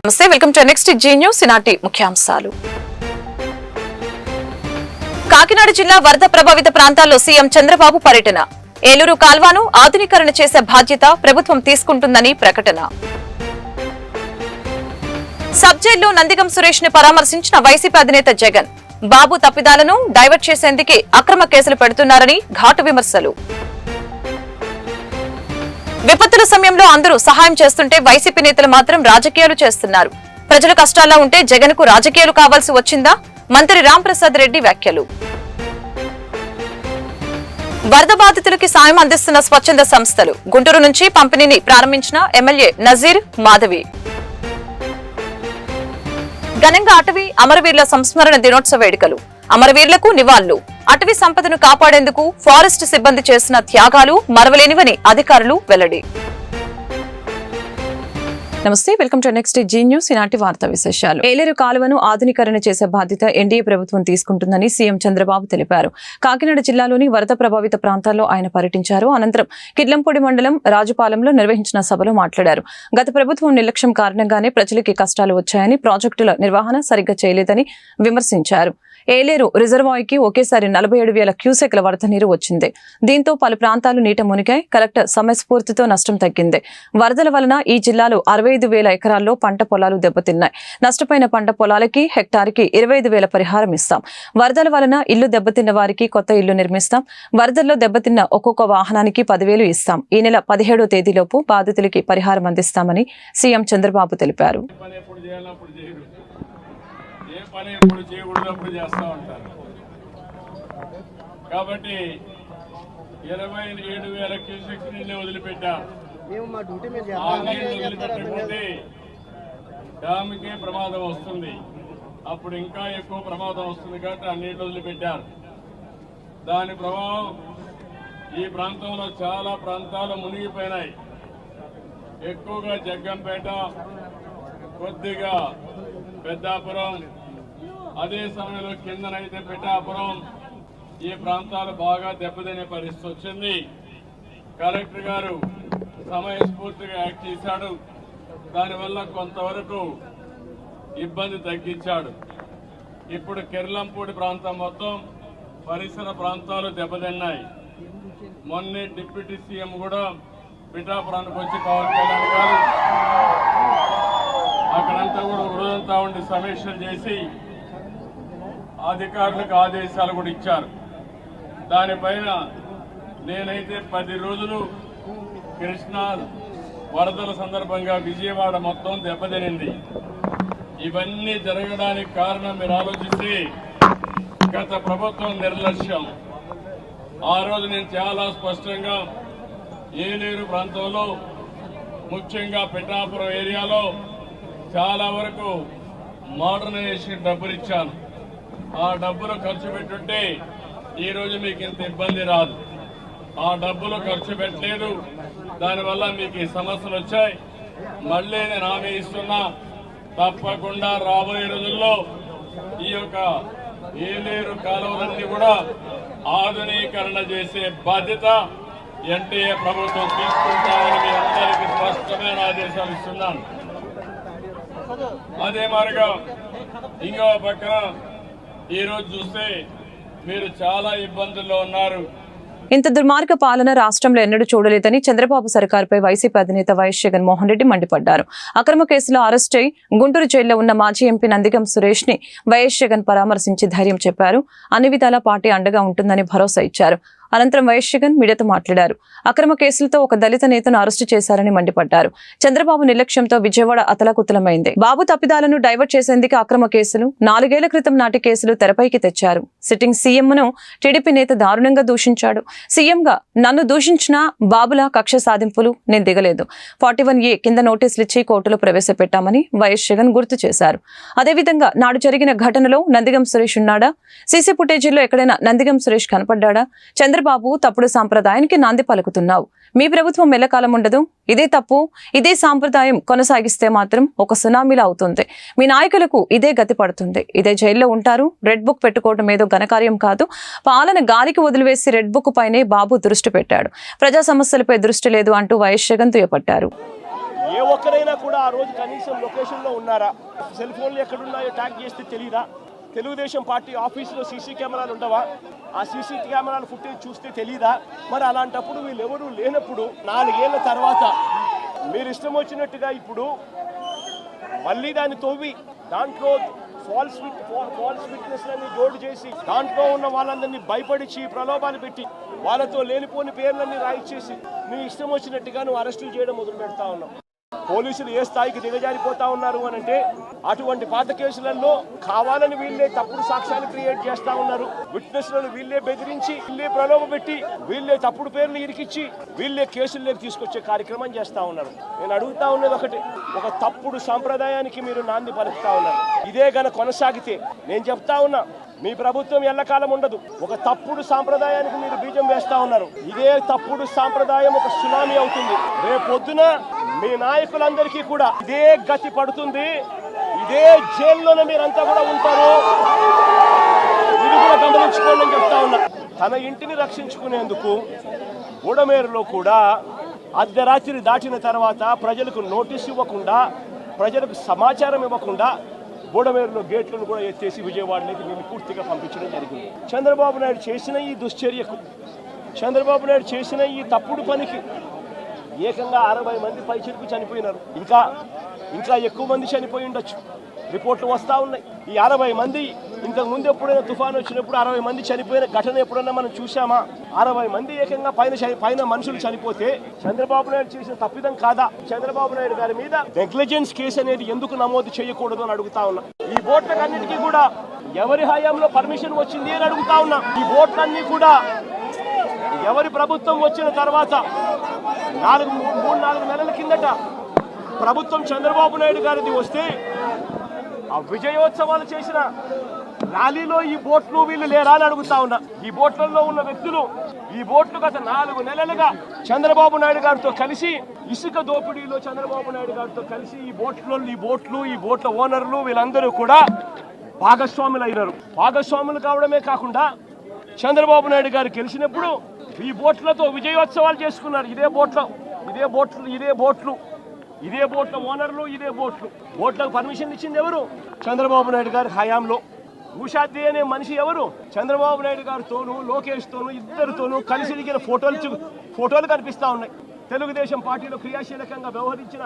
నమస్తే, welcome to next Zee news. ఈనాటి ముఖ్యాంశాలు. కాకినాడ జిల్లా వరద ప్రభావిత ప్రాంతాల్లో సీఎం చంద్రబాబు పర్యటన. ఏలూరు కాల్వను ఆధునీకరణ చేసే బాధ్యత ప్రభుత్వం తీసుకుంటుందని ప్రకటన. సబ్ జైల్లో నందిగం సురేష్ ని పరామర్శించిన వైసీపీ అధినేత జగన్. బాబు తప్పిదాలను డైవర్ట్ చేసేందుకే అక్రమ కేసులు పెడుతున్నారని ఘాటు విమర్శలు. విపత్తుల సమయంలో అందరూ సహాయం చేస్తుంటే వైసీపీ నేతలు మాత్రం రాజకీయాలు చేస్తున్నారు. ప్రజల కష్టాల్లో ఉంటే జగన్ కు రాజకీయాలు కావాల్సి వచ్చిందా? మంత్రి రాంప్రసాద్ రెడ్డి వ్యాఖ్యలు. వరద బాధితులకి సాయం అందిస్తున్న స్వచ్ఛంద సంస్థలు. గుంటూరు నుంచి పంపిణీని ప్రారంభించిన ఎమ్మెల్యే నజీర్ మాధవి. ఘనంగా అటవీ అమరవీరుల సంస్మరణ దినోత్సవ వేడుకలు. అమరవీరులకు నివాళులు. అటవీ సంపదను కాపాడేందుకు ఫారెస్ట్ సిబ్బంది చేసిన త్యాగాలు మరవలేనివని అధికారులు వెల్లడి. నమస్తే, welcome to next Zee news. ఈనాటి వార్తా విశేషాలు. ఏలేరు కాలువను ఆధునీకరణ చేసే బాధ్యత ఎన్డీఏ ప్రభుత్వం తీసుకుంటుందని సీఎం చంద్రబాబు తెలిపారు. కాకినాడ జిల్లాలోని వరద ప్రభావిత ప్రాంతాల్లో ఆయన పర్యటించారు. అనంతరం కిడ్లంపూడి మండలం రాజుపాలెంలో నిర్వహించిన సభలో మాట్లాడారు. గత ప్రభుత్వం నిర్లక్ష్యం కారణంగానే ప్రజలకి కష్టాలు వచ్చాయని, ప్రాజెక్టుల నిర్వహణ సరిగ్గా చేయలేదని విమర్శించారు. ఏలేరు రిజర్వాయర్కి ఒకేసారి 47,000 క్యూసెక్ల వరద నీరు వచ్చింది. దీంతో పలు ప్రాంతాలు నీట మునిగాయి. కలెక్టర్ సమయస్ఫూర్తితో నష్టం తగ్గింది. వరదల వలన ఈ జిల్లాలో 65,000 ఎకరాల్లో పంట పొలాలు దెబ్బతిన్నాయి. నష్టపోయిన పంట పొలాలకి హెక్టార్కి 25,000 పరిహారం ఇస్తాం. వరదల వలన ఇల్లు దెబ్బతిన్న వారికి కొత్త ఇల్లు నిర్మిస్తాం. వరదల్లో దెబ్బతిన్న ఒక్కొక్క వాహనానికి 10,000 ఇస్తాం. ఈ నెల 17వ తేదీలోపు బాధితులకి పరిహారం అందిస్తామని సీఎం చంద్రబాబు తెలిపారు. పని ఎప్పుడు చేయకూడదు చేస్తూ ఉంటారు. కాబట్టి 27,000 క్యూసెక్స్ నీళ్ళని వదిలిపెట్టారు. ఆ నీళ్ళు వదిలిపెట్టకపోతే డ్యామ్కే ప్రమాదం వస్తుంది. అప్పుడు ఇంకా ఎక్కువ ప్రమాదం వస్తుంది కాబట్టి ఆ నీళ్లు వదిలిపెట్టారు. దాని ప్రభావం ఈ ప్రాంతంలో చాలా ప్రాంతాలు మునిగిపోయినాయి. ఎక్కువగా జగ్గంపేట, కొద్దిగా పెద్దాపురం, అదే సమయంలో కిందనైతే పిఠాపురం, ఈ ప్రాంతాలు బాగా దెబ్బతినే పరిస్థితి వచ్చింది. కలెక్టర్ గారు సమయస్ఫూర్తిగా యాక్ట్ చేశాడు. దానివల్ల కొంతవరకు ఇబ్బంది తగ్గించాడు. ఇప్పుడు కిర్లంపూడి ప్రాంతం మొత్తం పరిసర ప్రాంతాలు దెబ్బతిన్నాయి. మొన్నే డిప్యూటీ సీఎం కూడా పిఠాపురానికి వచ్చి పవన్ కళ్యాణ్ గారు అక్కడంతా కూడా రోజంతా ఉండి సమీక్షలు చేసి అధికారులకు ఆదేశాలు కూడా ఇచ్చారు. దానిపైన నేనైతే 10 రోజులు కృష్ణా వరదల సందర్భంగా విజయవాడ మొత్తం దెబ్బతినింది. ఇవన్నీ జరగడానికి కారణం మీరు ఆలోచిస్తే గత ప్రభుత్వం నిర్లక్ష్యం. ఆ రోజు నేను చాలా స్పష్టంగా ఏలేరు ప్రాంతంలో, ముఖ్యంగా పిఠాపురం ఏరియాలో చాలా వరకు మోడర్నైజేషన్ డబ్బులు ఇచ్చాను. ఆ డబ్బులు ఖర్చు పెట్టుంటే ఈరోజు మీకు ఇంత ఇబ్బంది రాదు. ఆ డబ్బులు ఖర్చు పెట్టలేదు. దానివల్ల మీకు ఈ సమస్యలు వచ్చాయి. మళ్ళీ నేను హామీ ఇస్తున్నా, తప్పకుండా రాబోయే రోజుల్లో ఈ యొక్క ఏలేరు కాలువలన్నీ కూడా ఆధునీకరణ చేసే బాధ్యత ఎన్డీఏ ప్రభుత్వం తీసుకుంటామని మీ అందరికీ స్పష్టమైన ఆదేశాలు ఇస్తున్నాను. అదే మాదిరిగా ఇంకో పక్కన ఈరోజు చూస్తే మీరు చాలా ఇబ్బందుల్లో ఉన్నారు. ఇంత దుర్మార్గ పాలన రాష్ట్రంలో ఎన్నడూ చూడలేదని చంద్రబాబు సర్కారుపై వైసీపీ అధినేత వైఎస్ జగన్మోహన్ రెడ్డి మండిపడ్డారు. అక్రమ కేసులో అరెస్ట్ అయి గుంటూరు జైల్లో ఉన్న మాజీ ఎంపీ నందిగం సురేష్ ని వైఎస్ జగన్ పరామర్శించి ధైర్యం చెప్పారు. అన్ని విధాలా పార్టీ అండగా ఉంటుందని భరోసా ఇచ్చారు. అనంతరం వైఎస్ జగన్ మీడియాతో మాట్లాడారు. అక్రమ కేసులతో ఒక దళిత నేతను అరెస్టు చేశారని మండిపడ్డారు. చంద్రబాబు నిర్లక్ష్యంతో విజయవాడ అతలాకుతలమైంది. బాబు తప్పిదాలను డైవర్ట్ చేసేందుకు అక్రమ కేసులు, 4 ఏళ్ల క్రితం నాటి కేసులు తెరపైకి తెచ్చారు. సిట్టింగ్ సీఎంను టీడీపీ నేత దారుణంగా దూషించాడు. సీఎంగా నన్ను దూషించిన బాబుల కక్ష సాధింపులు నేను దిగలేదు. 41A కింద నోటీసులు ఇచ్చి కోర్టులో ప్రవేశపెట్టామని వైఎస్ జగన్ గుర్తు చేశారు. అదేవిధంగా నాడు జరిగిన ఘటనలో నందిగం సురేష్ ఉన్నాడా? సీసీ ఫుటేజీల్లో ఎక్కడైనా నందిగం సురేష్ కనపడ్డాడా? చంద్రబాబు తప్పుడు సాంప్రదాయానికి నాంది పలుకుతున్నావు. మీ ప్రభుత్వం ఎల్లకాలం ఉండదు. ఇదే తప్పు, ఇదే సాంప్రదాయం కొనసాగిస్తే మాత్రం ఒక సునామీలా అవుతుంది. మీ నాయకులకు ఇదే గతి పడుతుంది. ఇదే జైల్లో ఉంటారు. రెడ్ బుక్ పెట్టుకోవడం ఏదో ఘనకార్యం కాదు. పాలన గాలికి వదిలివేసి రెడ్ బుక్ పైనే బాబు దృష్టి పెట్టాడు. ప్రజా సమస్యలపై దృష్టి లేదు అంటూ వైఎస్ జగన్ దుయ్యపట్టారు. ఏ ఒక్కరైనా కూడా ఆ రోజు కనీసం లొకేషన్లో ఉన్నారా? సెల్ ఫోన్లు ఎక్కడున్నాయో ట్యాగ్ చేస్తే తెలియదా? తెలుగుదేశం పార్టీ ఆఫీసులో సీసీ కెమెరాలు ఉండవా? ఆ సీసీ కెమెరాల ఫుటేజ్ చూస్తే తెలియదా? మరి అలాంటప్పుడు వీళ్ళెవరూ లేనప్పుడు 4 ఏళ్ల తర్వాత మీరు ఇష్టం వచ్చినట్టుగా ఇప్పుడు మళ్ళీ దాన్ని తవ్వి దాంట్లో ఫాల్స్ విట్నెస్లని జోడు చేసి దాంట్లో ఉన్న వాళ్ళందరినీ భయపడిచి ప్రలోభాలు పెట్టి వాళ్ళతో లేనిపోని పేర్లన్నీ రాయిచ్చేసి నీ ఇష్టం వచ్చినట్టుగా నువ్వు అరెస్టులు చేయడం మొదలు పెడతా ఉన్నావు. పోలీసులు ఏ స్థాయికి దిగజారిపోతా ఉన్నారు అని అంటే అటువంటి పాత కేసులలో కావాలని వీళ్ళే తప్పుడు సాక్ష్యాలు క్రియేట్ చేస్తా ఉన్నారు. విట్నెస్లను వీళ్ళే బెదిరించి వీళ్ళే ప్రలోభ పెట్టి వీళ్ళే తప్పుడు పేర్లు ఇరికిచ్చి వీళ్ళే కేసుల్లోకి తీసుకొచ్చే కార్యక్రమం చేస్తా ఉన్నారు. నేను అడుగుతా ఉన్నది ఒకటి, ఒక తప్పుడు సాంప్రదాయానికి మీరు నాంది పలుకుతా ఉన్నారు. ఇదే గన కొనసాగితే నేను చెప్తా ఉన్నా మీ ప్రభుత్వం ఎల్లకాలం ఉండదు. ఒక తప్పుడు సాంప్రదాయానికి మీరు బీజం వేస్తా ఉన్నారు. ఇదే తప్పుడు సాంప్రదాయం ఒక సునామీ అవుతుంది. రేపొద్దున మీ నాయకులందరికీ కూడా ఇదే గతి పడుతుంది. ఇదే జైల్లోనే మీరంతా కూడా ఉంటారు. ఇది కూడా గమనించుకోండి అని చెప్తా ఉన్నా. తన ఇంటిని రక్షించుకునేందుకు బుడమేరులో కూడా అర్ధరాత్రి దాటిన తర్వాత ప్రజలకు నోటీసు ఇవ్వకుండా, ప్రజలకు సమాచారం ఇవ్వకుండా బుడమేరులో గేట్లను కూడా ఎత్తేసి విజయవాడలోకి వీళ్ళు పూర్తిగా పంపించడం జరిగింది. చంద్రబాబు నాయుడు చేసిన ఈ దుశ్చర్యకు, చంద్రబాబు నాయుడు చేసిన ఈ తప్పుడు పనికి ఏకంగా 60 మంది పైచిలకు చనిపోయినారు. ఇంకా ఎక్కువ మంది చనిపోయి ఉండొచ్చు. రిపోర్ట్లు వస్తూ ఉన్నాయి. ఈ 60 మంది ఇంతకు ముందు ఎప్పుడైనా తుఫాను వచ్చినప్పుడు 60 మంది చనిపోయిన ఘటన ఎప్పుడన్నా మనం చూసామా? 60 మంది ఏకంగా పైన మనుషులు చనిపోతే చంద్రబాబు నాయుడు చేసిన తప్పిదం కాదా? చంద్రబాబు నాయుడు గారి మీద నెగ్లిజెన్స్ కేసు అనేది ఎందుకు నమోదు చేయకూడదు అని అడుగుతా ఉన్నా. ఈ బోట్లకన్నిటికీ కూడా ఎవరి హయాంలో పర్మిషన్ వచ్చింది అని అడుగుతా ఉన్నా. ఈ బోట్లన్నీ కూడా ఎవరి ప్రభుత్వం వచ్చిన తర్వాత 3-4 నెలల కిందట ప్రభుత్వం చంద్రబాబు నాయుడు గారిది వస్తే ఆ విజయోత్సవాలు చేసిన ర్యాలీలో ఈ బోట్లు వీళ్ళు లేరా అని అడుగుతా ఉన్నా. ఈ బోట్లలో ఉన్న వ్యక్తులు ఈ బోట్లు గత 4 నెలలుగా చంద్రబాబు నాయుడు గారితో కలిసి ఇసుక దోపిడీలో చంద్రబాబు నాయుడు గారితో కలిసి ఈ బోట్ల ఓనర్లు వీళ్ళందరూ కూడా భాగస్వాములు అయినారు. భాగస్వాములు కావడమే కాకుండా చంద్రబాబు నాయుడు గారు గెలిచినప్పుడు ఈ బోట్లతో విజయోత్సవాలు చేసుకున్నారు. ఇదే బోట్ల ఓనర్లు, ఇదే బోట్లకు పర్మిషన్ ఇచ్చింది ఎవరు? చంద్రబాబు నాయుడు గారి హయాంలో. ఉషాద్రి అనే మనిషి ఎవరు? చంద్రబాబు నాయుడు గారితోనూ లోకేష్తోనూ ఇద్దరితోనూ కలిసి దిగిన ఫోటోలు కనిపిస్తా ఉన్నాయి. తెలుగుదేశం పార్టీలో క్రియాశీలకంగా వ్యవహరించిన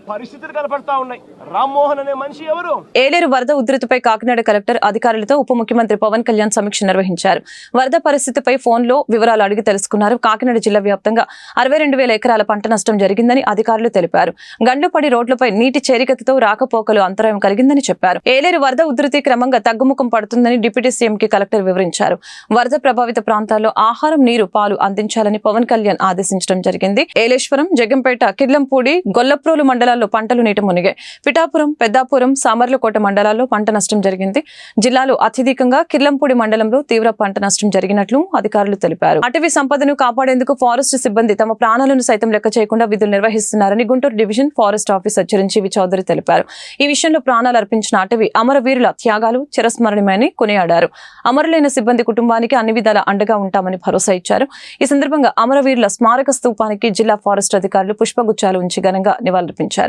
పరిస్థితులు కనపడతా ఉన్నాయి. రామ్మోహన్ అనే మనిషి ఎవరు? ఏలేరు వరద ఉధృతిపై కాకినాడ కలెక్టర్ అధికారులతో ఉప ముఖ్యమంత్రి పవన్ కళ్యాణ్ సమీక్ష నిర్వహించారు. వరద పరిస్థితిపై ఫోన్లో వివరాలు అడిగి తెలుసుకున్నారు. కాకినాడ జిల్లా వ్యాప్తంగా 62,000 ఎకరాల పంట నష్టం జరిగిందని అధికారులు తెలిపారు. గండ్లుపడి రోడ్లపై నీటి చేరికతో రాకపోకలు అంతరాయం కలిగిందని చెప్పారు. ఏలేరు వరద ఉధృతి క్రమంగా తగ్గుముఖం పడుతుందని డిప్యూటీ సీఎంకి కలెక్టర్ వివరించారు. వరద ప్రభావిత ప్రాంతాల్లో ఆహారం, నీరు, పాలు అందించాలని పవన్ కళ్యాణ్ ఆదేశించడం జరిగింది. ఏలేశ్వరం, జగ్గంపేట, కిర్లంపూడి, గొల్లప్రోలు మండలాల్లో పంటలు నీట మునిగాయి. పిఠాపురం, పెద్దాపురం, సామర్లకోట మండలాల్లో పంట నష్టం జరిగింది. జిల్లాలో అత్యధికంగా కిర్లంపూడి మండలంలో తీవ్ర పంట నష్టం జరిగినట్లు అధికారులు తెలిపారు. అటవీ సంపదను కాపాడేందుకు ఫారెస్ట్ సిబ్బంది తమ ప్రాణాలను సైతం లెక్క చేయకుండా విధులు నిర్వహిస్తున్నారని Guntur division forest officer Chiranjeevi Chowdary తెలిపారు. ఈ విషయంలో ప్రాణాలు అర్పించిన అటవీ అమరవీరుల త్యాగాలు చిరస్మరణీయమని కొనియాడారు. అమరులైన సిబ్బంది కుటుంబానికి అన్ని విధాల అండగా ఉంటామని భరోసా ఇచ్చారు. ఈ సందర్భంగా అమరవీరుల స్మారక స్తూపానికి జిల్లా ఫారెస్ట్ అధికారులు పుష్పగుచ్చాలు ఉంచి ఘనంగా నివాళులర్పించారు.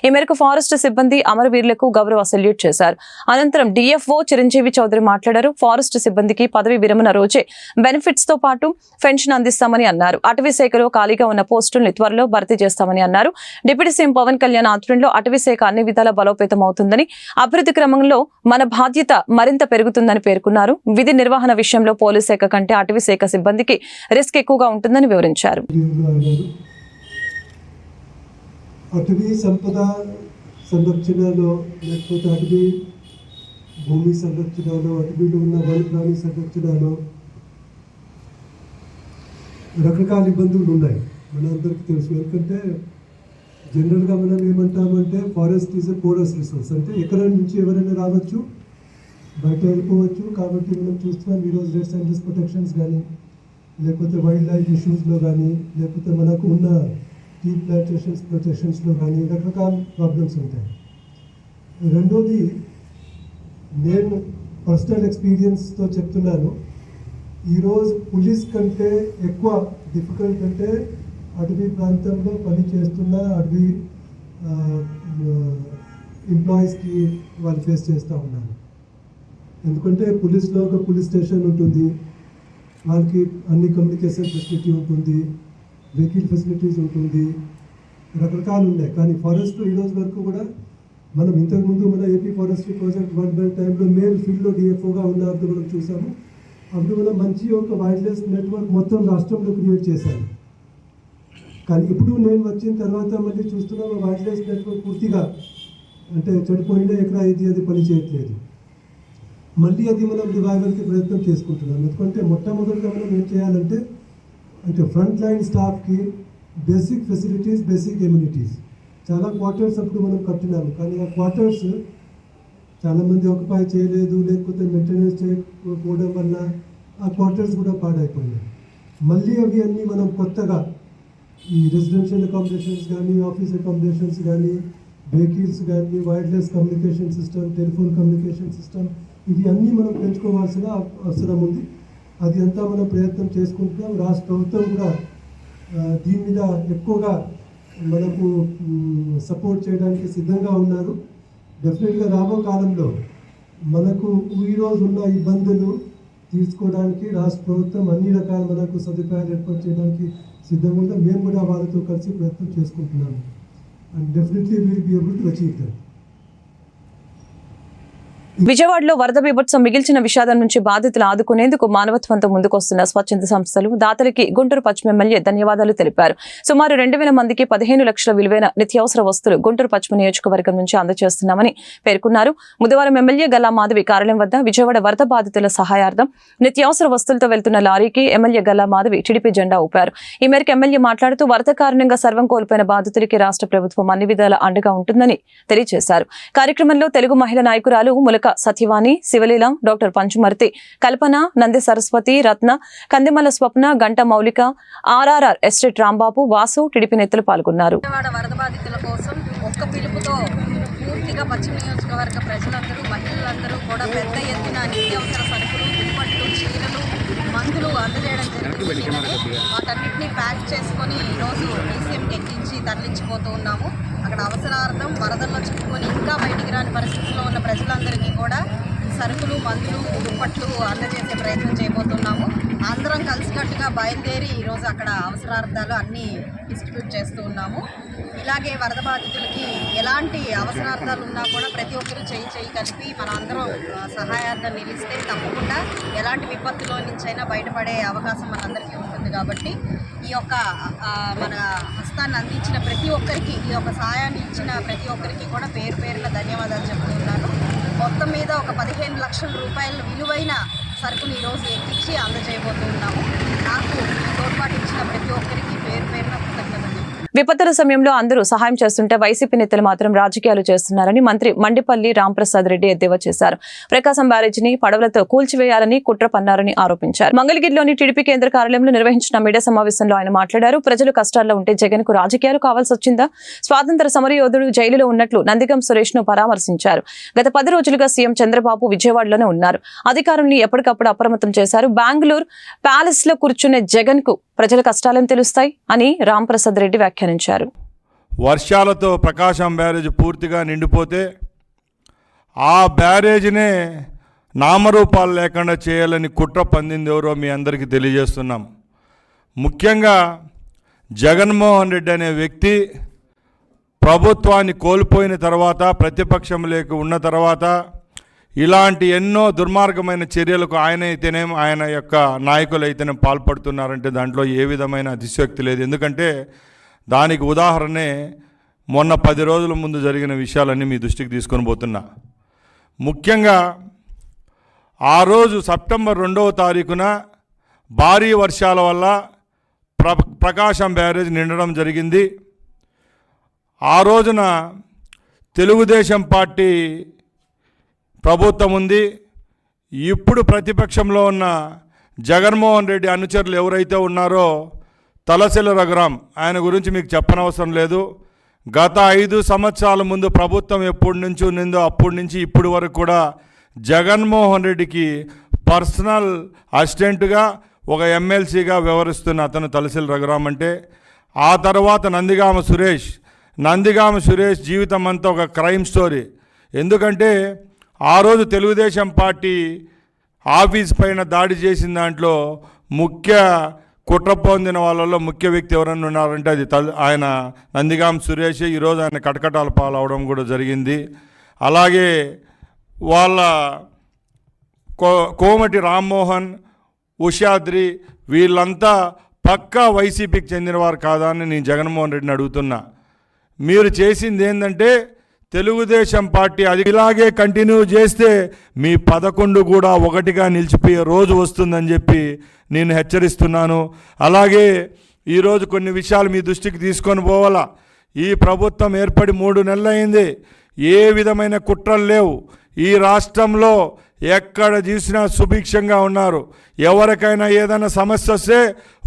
ఈ మేరకు ఫారెస్ట్ సిబ్బంది అమరవీరులకు గౌరవ సెల్యూట్ చేశారు. అనంతరం డిఎఫ్ఓ చిరంజీవి చౌదరి మాట్లాడారు. ఫారెస్ట్ సిబ్బందికి పదవి విరమణ రోజే బెనిఫిట్స్ తో పాటు పెన్షన్ అందిస్తామని అన్నారు. అటవీ శాఖలో ఖాళీగా ఉన్న పోస్టుల్ని త్వరలో భర్తీ చేస్తామని అన్నారు. డిప్యూటీ సీఎం పవన్ కళ్యాణ్ ఆధ్వర్యంలో అటవీ శాఖ అన్ని విధాలా బలోపేతం అవుతుందని, అభివృద్ధి క్రమంలో మన బాధ్యత మరింత పెరుగుతుందని పేర్కొన్నారు. విధి నిర్వహణ విషయంలో పోలీస్ శాఖ కంటే అటవీ శాఖ సిబ్బందికి రిస్క్ ఎక్కువగా ఉంటుందని వివరించారు. అటవీ సంపద సంరక్షణలో, లేకపోతే అటవీ భూమి సంరక్షణలో, అటవీలో ఉన్న వన్యప్రాణి సంరక్షణలో రకరకాల ఇబ్బందులు ఉన్నాయి. మనందరికీ తెలుసు. ఎందుకంటే జనరల్గా మనం ఏమంటామంటే forest is a porous resource, అంటే ఎక్కడ నుంచి ఎవరైనా రావచ్చు, బయట వెళ్ళిపోవచ్చు. కాబట్టి మనం చూస్తున్నాం ఈరోజు రెడ్స్ అండ్ ప్రొటెక్షన్స్ కానీ, లేకపోతే వైల్డ్ లైఫ్ ఇష్యూస్లో కానీ, లేకపోతే మనకు ఉన్న టీ ప్లాంటేషన్స్ ప్రొటెక్షన్స్లో కానీ రకరకాల ప్రాబ్లమ్స్ ఉంటాయి. రెండోది, నేను పర్సనల్ ఎక్స్పీరియన్స్తో చెప్తున్నాను, ఈరోజు పోలీస్ కంటే ఎక్కువ డిఫికల్ట్ అంటే అటవీ ప్రాంతంలో పని చేస్తున్న అటవీ ఎంప్లాయీస్కి వాళ్ళు ఫేస్ చేస్తూ ఉన్నారు. ఎందుకంటే పోలీస్లో ఒక పోలీస్ స్టేషన్ ఉంటుంది, వాళ్ళకి అన్ని కమ్యూనికేషన్ ఫెసిలిటీ ఉంటుంది, వెహికల్ ఫెసిలిటీస్ ఉంటుంది, రకరకాలు ఉన్నాయి. కానీ ఫారెస్ట్లో ఈరోజు వరకు కూడా మనం ఇంతకుముందు మన ఏపీ ఫారెస్ట్రీ ప్రాజెక్ట్ 1 టైంలో మేల్ ఫీల్డ్లో డిఎఫ్ఓగా ఉన్నప్పుడు మనం చూసాము. అప్పుడు మనం మంచి ఒక వైర్లెస్ నెట్వర్క్ మొత్తం రాష్ట్రంలో క్రియేట్ చేశాము. కానీ ఇప్పుడు నేను వచ్చిన తర్వాత మళ్ళీ చూస్తున్నాం వైర్లెస్ నెట్వర్క్ పూర్తిగా అంటే చెడిపోయిందే, ఎక్కడ అది పని చేయట్లేదు. మళ్ళీ అది మనం రివైవల్కి ప్రయత్నం చేసుకుంటున్నాం. ఎందుకంటే మొట్టమొదటిగా మనం ఏం చేయాలంటే అంటే ఫ్రంట్ లైన్ స్టాఫ్కి బేసిక్ ఫెసిలిటీస్, బేసిక్ ఎమ్యూనిటీస్. చాలా క్వార్టర్స్ అప్పుడు మనం కట్టినాము, కానీ ఆ క్వార్టర్స్ చాలామంది ఆక్యుపై చేయలేదు, లేకపోతే మెయింటెనెన్స్ చేయకపోవడం వల్ల ఆ క్వార్టర్స్ కూడా పాడైపోయినాయి. మళ్ళీ అవి అన్నీ మనం కొత్తగా ఈ రెసిడెన్షియల్ అకామిడేషన్స్ కానీ, ఆఫీస్ అకామిడేషన్స్ కానీ, వెహికల్స్ కానీ, wireless communication system, telephone communication system, ఇవి అన్నీ మనం పెంచుకోవాల్సిన అవసరం ఉంది. అది అంతా మనం ప్రయత్నం చేసుకుంటున్నాం. రాష్ట్ర ప్రభుత్వం కూడా దీని మీద ఎక్కువగా మనకు సపోర్ట్ చేయడానికి సిద్ధంగా ఉన్నారు. డెఫినెట్గా రాబో కాలంలో మనకు ఈరోజు ఉన్న ఇబ్బందులు తీర్చుకోవడానికి రాష్ట్ర ప్రభుత్వం అన్ని రకాల మనకు సదుపాయాలు ఏర్పాటు చేయడానికి సిద్ధంగా ఉంటే మేము కూడా వాళ్ళతో కలిసి ప్రయత్నం చేసుకుంటున్నాము. And definitely will be able to achieve that. విజయవాడలో వరద బీభత్సం మిగిల్చిన విషాదం నుంచి బాధితులు ఆదుకునేందుకు మానవత్వంతో ముందుకొస్తున్న స్వచ్ఛంద సంస్థలు, దాతలకి గుంటూరు పశ్చిమ ఎమ్మెల్యే ధన్యవాదాలు తెలిపారు. సుమారు 2,000 మందికి 15 లక్షల విలువైన నిత్యావసర వస్తువులు గుంటూరు పశ్చిమ నియోజకవర్గం నుంచి అందజేస్తున్నామని పేర్కొన్నారు. బుధవారం ఎమ్మెల్యే గల్లా మాధవి కార్యాలయం వద్ద విజయవాడ వరద బాధితుల సహాయార్థం నిత్యావసర వస్తువులతో వెళ్తున్న లారీకి ఎమ్మెల్యే గల్లా మాధవి టీడీపీ జెండా ఊపారు. ఈ మేరకు ఎమ్మెల్యే మాట్లాడుతూ వరద కారణంగా సర్వం కోల్పోయిన బాధితులకి రాష్ట్ర ప్రభుత్వం అన్ని విధాల అండగా ఉంటుందని తెలియజేశారు. కార్యక్రమంలో తెలుగు మహిళా నాయకురాలు ములక సత్యవాణి, శివలీలం, డాక్టర్ పంచుమర్తి, కల్పన, నంది సరస్వతి, రత్న, కందిమల స్వప్న, గంట మౌలిక, ఆర్ఆర్ఆర్ ఎస్టేట్ రాంబాబు, వాసు, టీడీపీ నేతలు పాల్గొన్నారు. వరద బాధితుల కోసం ఒక్క పిలుపుతో పూర్తిగా పశ్చిమ నియోజకవర్గ ప్రజలందరూ, మహిళలందరూ కూడా పెద్ద ఎత్తున నిత్యావసర సరుకులు, దుప్పట్లు, చీరలు, మందులు అందజేయడం జరిగింది. వాటన్నిటిని ప్యాక్ చేసుకొని ఈరోజు డీసీఎంకి ఎక్కించి తరలించిపోతూ ఉన్నాము. అక్కడ అవసరార్థం వరదల్లో చిక్కుకొని ఇంకా బయటికి రాని పరిస్థితిలో ఉన్న ప్రజలందరికీ కూడా సరుకులు, మందులు, దుప్పట్లు అందజేసే ప్రయత్నం చేయబోతున్నాము. అందరం కలిసికట్టుగా బయలుదేరి ఈరోజు అక్కడ అవసరార్థాలు అన్నీ డిస్ట్రిబ్యూట్ చేస్తూ ఉన్నాము. ఇలాగే వరద బాధితులకి ఎలాంటి అవసరార్థాలు ఉన్నా కూడా ప్రతి ఒక్కరూ చేయి కలిపి మన అందరం సహాయార్థం నిలిస్తే తప్పకుండా ఎలాంటి విపత్తులో నుంచైనా బయటపడే అవకాశం మనందరికీ ఉంటుంది. కాబట్టి ఈ యొక్క మన హస్తాన్ని అందించిన ప్రతి ఒక్కరికి, ఈ యొక్క సహాయాన్ని ఇచ్చిన ప్రతి ఒక్కరికి కూడా పేరు పేరున ధన్యవాదాలు చెప్తున్నాను. మొత్తం మీద ఒక 15 లక్షల రూపాయల విలువైన సరుకులు ఈరోజు ఎక్కించి అందజేయబోతున్నాము. నాకు తోడ్పాటు ఇచ్చిన ప్రతి ఒక్కరికి పేరు పేరున కృతజ్ఞతలు. విపత్తుల సమయంలో అందరూ సహాయం చేస్తుంటే వైసీపీ నేతలు మాత్రం రాజకీయాలు చేస్తున్నారని మంత్రి మండిపల్లి రాంప్రసాద్ రెడ్డి ఎద్దేవా చేశారు. ప్రకాశం బ్యారేజీని పడవలతో కూల్చివేయాలని కుట్ర పన్నారని ఆరోపించారు. మంగళగిరిలోని టీడీపీ కేంద్ర కార్యాలయంలో నిర్వహించిన మీడియా సమావేశంలో ఆయన మాట్లాడారు. ప్రజలు కష్టాల్లో ఉంటే జగన్ కు రాజకీయాలు కావాల్సి వచ్చిందా? స్వాతంత్ర సమరయోధుడు జైలులో ఉన్నట్లు నందిగం సురేష్ ను పరామర్శించారు. గత 10 రోజులుగా సీఎం చంద్రబాబు విజయవాడలోనే ఉన్నారు. అధికారుల్ని ఎప్పటికప్పుడు అప్రమత్తం చేశారు. బెంగళూరు ప్యాలెస్ లో కూర్చునే జగన్ కు ప్రజల కష్టాలను తెలుస్తాయి అని రాంప్రసాద్ రెడ్డి వ్యాఖ్యానించారు. వర్షాలతో ప్రకాశం బ్యారేజ్ పూర్తిగా నిండిపోతే ఆ బ్యారేజ్నే నామరూపాలు లేకుండా చేయాలని కుట్ర పందింది ఎవరో మీ అందరికీ తెలియజేస్తున్నాం. ముఖ్యంగా జగన్మోహన్ రెడ్డి అనే వ్యక్తి ప్రభుత్వాన్ని కోల్పోయిన తర్వాత, ప్రతిపక్షం లేక ఉన్న తర్వాత ఇలాంటి ఎన్నో దుర్మార్గమైన చర్యలకు ఆయన యొక్క నాయకులైతేనే పాల్పడుతున్నారంటే దాంట్లో ఏ విధమైన అతిశయోక్తి లేదు. ఎందుకంటే దానికి ఉదాహరణే మొన్న 10 రోజుల ముందు జరిగిన విషయాలన్నీ మీ దృష్టికి తీసుకొని పోతున్నా. ముఖ్యంగా ఆ రోజు సెప్టెంబర్ 2వ తారీఖున భారీ వర్షాల వల్ల ప్రకాశం బ్యారేజ్ నిండడం జరిగింది. ఆ రోజున తెలుగుదేశం పార్టీ ప్రభుత్వం ఉంది. ఇప్పుడు ప్రతిపక్షంలో ఉన్న జగన్మోహన్ రెడ్డి అనుచరులు ఎవరైతే ఉన్నారో తలసిల రఘురాం, ఆయన గురించి మీకు చెప్పనవసరం లేదు. గత 5 సంవత్సరాల ముందు ప్రభుత్వం ఎప్పటి నుంచి ఉన్నిందో అప్పటి నుంచి ఇప్పటి వరకు కూడా జగన్మోహన్ రెడ్డికి పర్సనల్ అసిస్టెంట్గా ఒక ఎమ్మెల్సీగా వ్యవహరిస్తున్న అతను తలసిల రఘురాం అంటే. ఆ తర్వాత నందిగామ సురేష్ నందిగామ సురేష్ జీవితం అంతా ఒక క్రైమ్ స్టోరీ. ఎందుకంటే ఆ రోజు తెలుగుదేశం పార్టీ ఆఫీస్ పైన దాడి చేసిన దాంట్లో ముఖ్య కుట్ర పొందిన వాళ్ళలో ముఖ్య వ్యక్తి ఎవరన్నా ఉన్నారంటే అది ఆయన నందిగామ సురేష్. ఈరోజు ఆయన కటకటాల పాలవడం కూడా జరిగింది. అలాగే వాళ్ళ కోమటి రామ్మోహన్, ఉషాద్రి వీళ్ళంతా పక్కా వైసీపీకి చెందినవారు కాదా అని నేను జగన్మోహన్ రెడ్డిని అడుగుతున్నా. మీరు చేసింది ఏంటంటే తెలుగుదేశం పార్టీ అది ఇలాగే కంటిన్యూ చేస్తే మీ 11 కూడా ఒకటిగా నిలిచిపోయే రోజు వస్తుందని చెప్పి నేను హెచ్చరిస్తున్నాను. అలాగే ఈరోజు కొన్ని విషయాలు మీ దృష్టికి తీసుకొని పోవాలా. ఈ ప్రభుత్వం ఏర్పడి 3 నెలలు అయింది. ఏ విధమైన కుట్రలు లేవు. ఈ రాష్ట్రంలో ఎక్కడ చూసినా సుభిక్షంగా ఉన్నారు. ఎవరికైనా ఏదైనా సమస్య వస్తే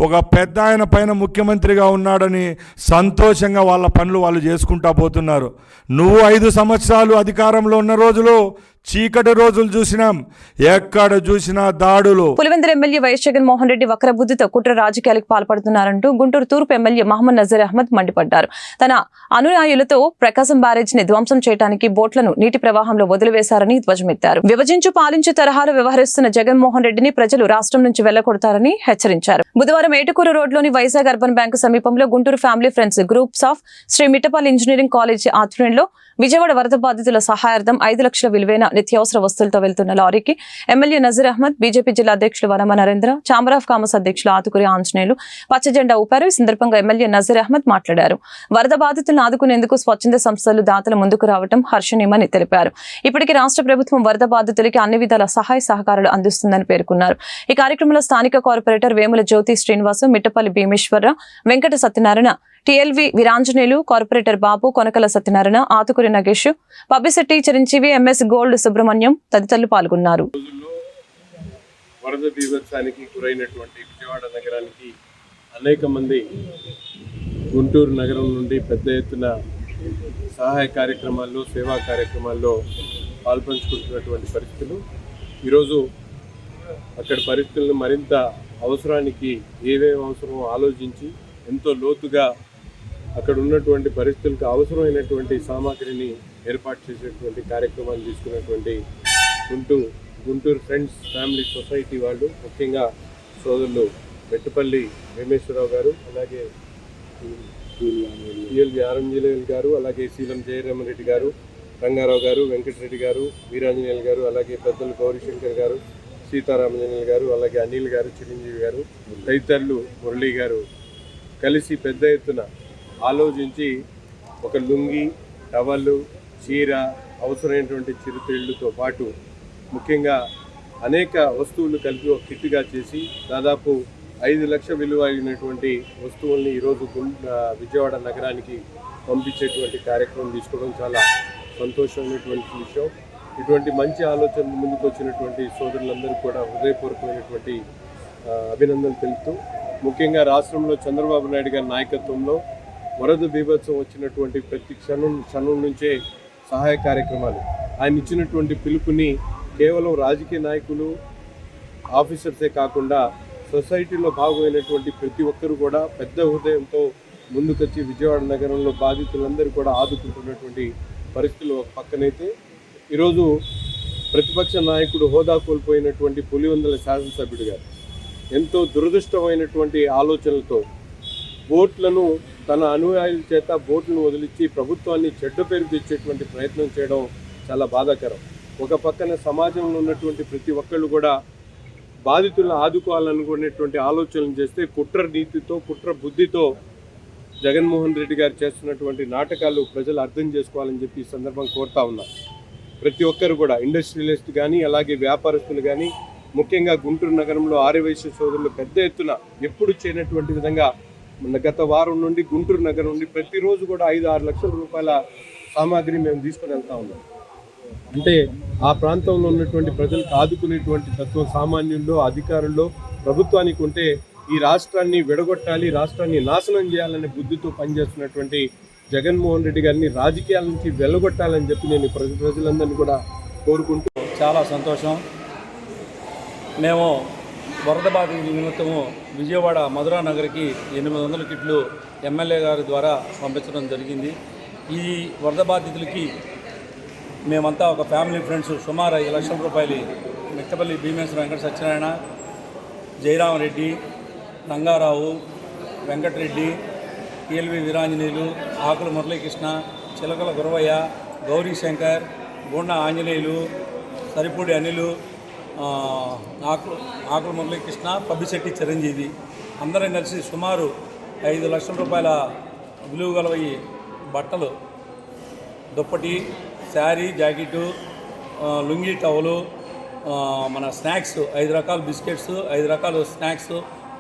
ఒక పెద్ద ఆయన పైన ముఖ్యమంత్రిగా ఉన్నాడని సంతోషంగా వాళ్ళ పనులు వాళ్ళు చేసుకుంటా పోతున్నారు. నువ్వు 5 సంవత్సరాలు అధికారంలో ఉన్న రోజులు చీకటి రోజులు చూసినాం. ఎక్కడ చూసినా దాడులు. పులివెందుల ఎమ్మెల్యే వైఎస్ జగన్మోహన్ రెడ్డి వక్రబుద్ధితో కుట్ర రాజకీయాలకు పాల్పడుతున్నారంటూ గుంటూరు తూర్పు ఎమ్మెల్యే మహమ్మద్ నజీర్ అహ్మద్ మండిపడ్డారు. తన అనుయాయులతో ప్రకాశం బ్యారేజ్ ని ధ్వంసం చేయడానికి బోట్లను నీటి ప్రవాహంలో వదిలివేశారని ధ్వజమెత్తారు. విభజించు పాలించు తరహాలో వ్యవహరిస్తున్న జగన్మోహన్ రెడ్డిని ప్రజలు రాష్ట్రం నుంచి వెళ్లకొడతారని హెచ్చరించారు. బుధవారం ఏటుకూరు రోడ్లోని వైజాగ్ అర్బన్ బ్యాంకు సమీపంలో Guntur family friends groups of Shri Mittapalli engineering college ఆధ్వర్యంలో విజయవాడ వరద బాధితుల సహాయార్థం 5 లక్షల విలువైన నిత్యావసర వస్తువులతో వెళ్తున్న లారీకి ఎమ్మెల్యే నజీర్ అహ్మద్, బీజేపీ జిల్లా అధ్యక్షులు Vanama Narendra, chamber of commerce అధ్యక్షులు ఆతుకురి ఆంజనేయులు పచ్చ జెండా ఊపారు. ఈ సందర్భంగా ఎమ్మెల్యే నజీర్ అహ్మద్ మాట్లాడారు. వరద బాధితులను ఆదుకునేందుకు స్వచ్ఛంద సంస్థలు దాతలు ముందుకు రావడం హర్షణీయమని తెలిపారు. ఇప్పటికీ రాష్ట్ర ప్రభుత్వం వరద బాధితులకి అన్ని విధాల సహాయ సహకారాలు అందిస్తుందని పేర్కొన్నారు. ఈ కార్యక్రమంలో స్థానిక కార్పొరేటర్ వేముల జ్యోతి శ్రీనివాసు, మిట్టపల్లి భీమేశ్వరరావు, వెంకట సత్యనారాయణ, టిఎల్వి వీరాంజనేయులు, కార్పొరేటర్ బాబు, కొనకల సత్యనారాయణ, ఆతుకురి నగేష్, పబ్బిశెట్టి చిరంజీవి, ఎంఎస్ గోల్డ్ సుబ్రహ్మణ్యం తదితరులు పాల్గొన్నారు. వరద బీభత్సానికి గురైనటువంటి విజయవాడ నగరానికి అనేక మంది గుంటూరు నగరం నుండి పెద్ద ఎత్తున సహాయ కార్యక్రమాల్లో, సేవా కార్యక్రమాల్లో పాల్పంచుకుంటున్నటువంటి పరిస్థితులు. ఈరోజు అక్కడ పరిస్థితులను మరింత అవసరానికి ఏమేమి అవసరమో ఆలోచించి ఎంతో లోతుగా అక్కడ ఉన్నటువంటి పరిస్థితులకు అవసరమైనటువంటి సామాగ్రిని ఏర్పాటు చేసేటువంటి కార్యక్రమాలు తీసుకున్నటువంటి గుంటూరు ఫ్రెండ్స్ ఫ్యామిలీ సొసైటీ వాళ్ళు, ముఖ్యంగా సోదరులు మెట్టుపల్లి భీమేశ్వరరావు గారు, అలాగే టిఎల్వి ఆరంజనేయులు గారు, అలాగే శీలం జయరామరెడ్డి గారు, రంగారావు గారు, వెంకటరెడ్డి గారు, వీరాంజనేయులు గారు, అలాగే పెద్దలు గౌరీశంకర్ గారు, సీతారామజనేయులు గారు, అలాగే అనిల్ గారు, చిరంజీవి గారు తదితరులు, మురళీ గారు కలిసి పెద్ద ఎత్తున ఆలోచించి ఒక లుంగి, టవళ్ళు, చీర, అవసరమైనటువంటి చిరుతిళ్ళతో పాటు ముఖ్యంగా అనేక వస్తువులు కలిపి ఒక కిట్గా చేసి దాదాపు 5 లక్షల విలువ అయినటువంటి వస్తువుల్ని ఈరోజు విజయవాడ నగరానికి పంపించేటువంటి కార్యక్రమం తీసుకోవడం చాలా సంతోషమైనటువంటి విషయం. ఇటువంటి మంచి ఆలోచన ముందుకు వచ్చినటువంటి సోదరులందరూ కూడా హృదయపూర్వకమైనటువంటి అభినందనలు తెలుపుతూ, ముఖ్యంగా రాష్ట్రంలో చంద్రబాబు నాయుడు గారి నాయకత్వంలో వరద బీభత్సం వచ్చినటువంటి ప్రతి క్షణం నుంచే సహాయ కార్యక్రమాలు, ఆయన ఇచ్చినటువంటి పిలుపుని కేవలం రాజకీయ నాయకులు, ఆఫీసర్సే కాకుండా సొసైటీలో భాగమైనటువంటి ప్రతి ఒక్కరు కూడా పెద్ద హృదయంతో ముందుకొచ్చి విజయవాడ నగరంలో బాధితులందరూ కూడా ఆదుకుంటున్నటువంటి పరిస్థితులు ఒక పక్కనైతే, ఈరోజు ప్రతిపక్ష నాయకుడు హోదా కోల్పోయినటువంటి పులివెందుల శాసనసభ్యుడు గారు ఎంతో దురదృష్టమైనటువంటి ఆలోచనలతో బోట్లను తన అనుయాయుల చేత బోట్లను వదిలించి ప్రభుత్వాన్ని చెడ్డ పేరు తెచ్చేటువంటి ప్రయత్నం చేయడం చాలా బాధాకరం. ఒక పక్కన సమాజంలో ఉన్నటువంటి ప్రతి ఒక్కళ్ళు కూడా బాధితులను ఆదుకోవాలనుకునేటువంటి ఆలోచనలు చేస్తే కుట్ర నీతితో, కుట్ర బుద్ధితో జగన్మోహన్ రెడ్డి గారు చేస్తున్నటువంటి నాటకాలు ప్రజలు అర్థం చేసుకోవాలని చెప్పి ఈ సందర్భం కోరుతా ఉన్నారు. ప్రతి ఒక్కరు కూడా ఇండస్ట్రియలిస్ట్ కానీ, అలాగే వ్యాపారస్తులు కానీ, ముఖ్యంగా గుంటూరు నగరంలో ఆర్యవైశ్య సోదరులు పెద్ద ఎత్తున ఎప్పుడు చేయనటువంటి విధంగా గత వారం నుండి గుంటూరు నగరం నుండి ప్రతిరోజు కూడా 5-6 లక్షల రూపాయల సామాగ్రి మేము తీసుకొని వెళ్తా ఉన్నాం. అంటే ఆ ప్రాంతంలో ఉన్నటువంటి ప్రజలకు ఆదుకునేటువంటి తత్వం సామాన్యుల్లో, అధికారుల్లో, ప్రభుత్వానికి ఉంటే ఈ రాష్ట్రాన్ని విడగొట్టాలి, రాష్ట్రాన్ని నాశనం చేయాలనే బుద్ధితో పనిచేస్తున్నటువంటి జగన్మోహన్ రెడ్డి గారిని రాజకీయాల నుంచి వెళ్ళగొట్టాలని చెప్పి నేను ప్రజలందరినీ కూడా కోరుకుంటూ చాలా సంతోషం. మేము వరద బాధితుల నిమిత్తము విజయవాడ మధురా నగర్కి 800 కిట్లు ఎమ్మెల్యే గారి ద్వారా పంపించడం జరిగింది. ఈ వరద బాధితులకి మేమంతా ఒక ఫ్యామిలీ ఫ్రెండ్స్ సుమారు 5 లక్షల రూపాయలు మెట్టపల్లి భీమేశ్వర వెంకట సత్యనారాయణ, జయరామరెడ్డి, రంగారావు, వెంకటరెడ్డి, కేఎల్వి వీరాంజనేయులు, ఆకుల మురళీకృష్ణ, చిలకల గురవయ్య, గౌరీ శంకర్, గోండా ఆంజనేయులు, సరిపూడి అనిలు, ఆకుల మురళీకృష్ణ, పబ్బిశెట్టి చిరంజీవి అందరం కలిసి సుమారు 5 లక్షల రూపాయల విలువ గలవి బట్టలు, దుప్పటి, శారీ, జాకెట్టు, లుంగీ టవలు, మన స్నాక్స్ 5 రకాల బిస్కెట్స్, 5 రకాల స్నాక్స్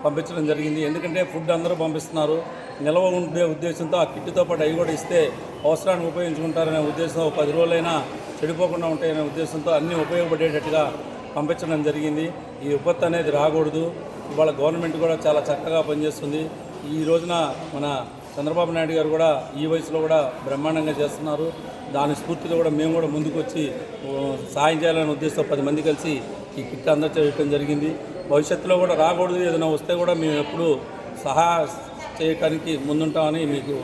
పంపించడం జరిగింది. ఎందుకంటే ఫుడ్ అందరూ పంపిస్తున్నారు. నిల్వ ఉండే ఉద్దేశంతో ఆ కిట్తో పాటు అవి కూడా ఇస్తే అవసరాన్ని ఉపయోగించుకుంటారనే ఉద్దేశం, 10 రోజులైనా చెడిపోకుండా ఉంటాయనే ఉద్దేశంతో అన్నీ ఉపయోగపడేటట్టుగా పంపించడం జరిగింది. ఈ విపత్తు అనేది రాకూడదు. ఇవాళ గవర్నమెంట్ కూడా చాలా చక్కగా పనిచేస్తుంది. ఈ రోజున మన చంద్రబాబు నాయుడు గారు కూడా ఈ వయసులో కూడా బ్రహ్మాండంగా చేస్తున్నారు. దాని స్ఫూర్తిలో కూడా మేము కూడా ముందుకు వచ్చి సాయం చేయాలనే ఉద్దేశంతో 10 మంది కలిసి ఈ కిట్ అందజేయడం జరిగింది. భవిష్యత్తులో కూడా రాకూడదు, ఏదైనా వస్తే కూడా మేము ఎప్పుడూ సహాయ చేయడానికి ముందుంటామని మీకు